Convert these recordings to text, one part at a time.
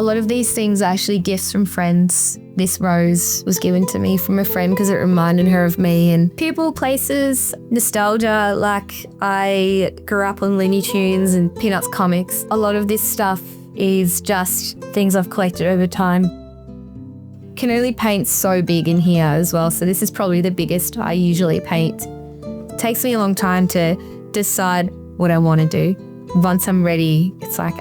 lot of these things are actually gifts from friends. This rose was given to me from a friend because it reminded her of me, and people, places, nostalgia. Like, I grew up on Looney Tunes and Peanuts comics. A lot of this stuff is just things I've collected over time. Can only paint so big in here as well, so this is probably the biggest I usually paint. It takes me a long time to decide what I want to do. Once I'm ready, it's like,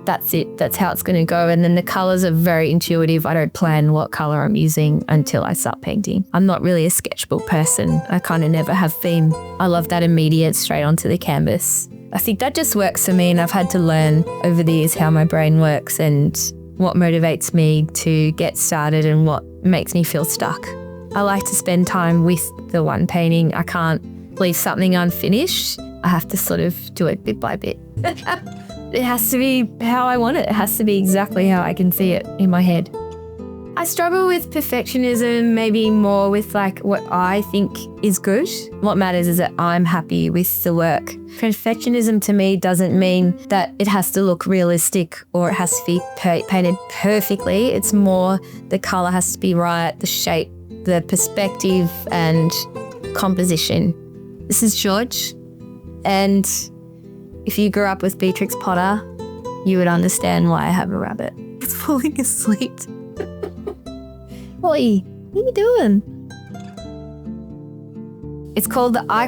that's it. That's how it's going to go. And then the colours are very intuitive. I don't plan what colour I'm using until I start painting. I'm not really a sketchbook person. I kind of never have been. I love that immediate straight onto the canvas. I think that just works for me, and I've had to learn over the years how my brain works and what motivates me to get started and what makes me feel stuck. I like to spend time with the one painting. I can't leave something unfinished. I have to sort of do it bit by bit. It has to be how I want it. It has to be exactly how I can see it in my head. I struggle with perfectionism, maybe more with like what I think is good. What matters is that I'm happy with the work. Perfectionism to me doesn't mean that it has to look realistic or it has to be painted perfectly. It's more the colour has to be right, the shape, the perspective and composition. This is George, and if you grew up with Beatrix Potter, you would understand why I have a rabbit. It's falling asleep. Oi, what are you doing? I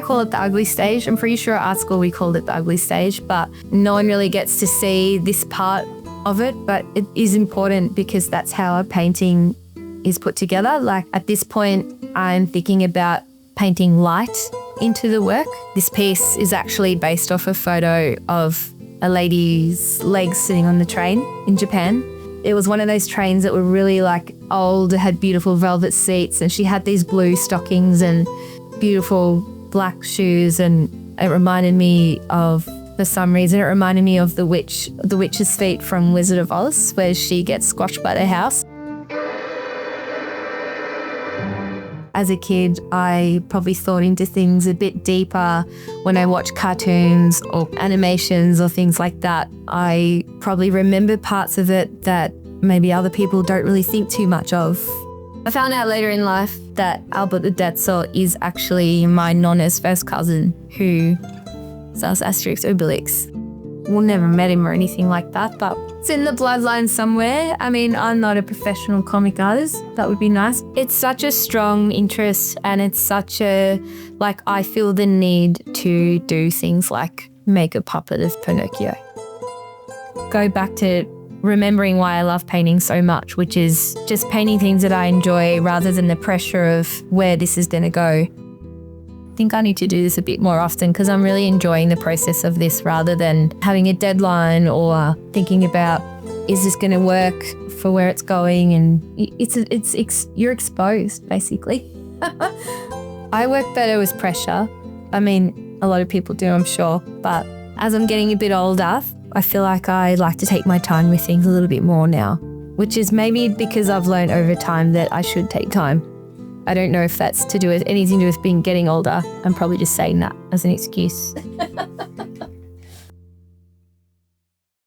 call it the ugly stage. I'm pretty sure at art school we called it the ugly stage, but no one really gets to see this part of it. But it is important because that's how a painting is put together. Like, at this point, I'm thinking about painting light into the work. This piece is actually based off a photo of a lady's legs sitting on the train in Japan. It was one of those trains that were really like old, it had beautiful velvet seats, and she had these blue stockings and beautiful black shoes, and it reminded me of, for some reason, the witch's feet from Wizard of Oz, where she gets squashed by the house. As a kid, I probably thought into things a bit deeper when I watch cartoons or animations or things like that. I probably remember parts of it that maybe other people don't really think too much of. I found out later in life that Albert the Detzel is actually my nonna's first cousin who sells Asterix Obelix. We'll never met him or anything like that, but it's in the bloodline somewhere. I mean, I'm not a professional comic artist. That would be nice. It's such a strong interest, and it's such a, like, I feel the need to do things like make a puppet of Pinocchio. Go back to remembering why I love painting so much, which is just painting things that I enjoy rather than the pressure of where this is going to go. I think I need to do this a bit more often because I'm really enjoying the process of this rather than having a deadline or thinking about, is this going to work for where it's going? And you're exposed, basically. I work better with pressure. I mean, a lot of people do, I'm sure. But as I'm getting a bit older, I feel like I like to take my time with things a little bit more now, which is maybe because I've learned over time that I should take time. I don't know if that's to do with anything to do with getting older. I'm probably just saying that as an excuse.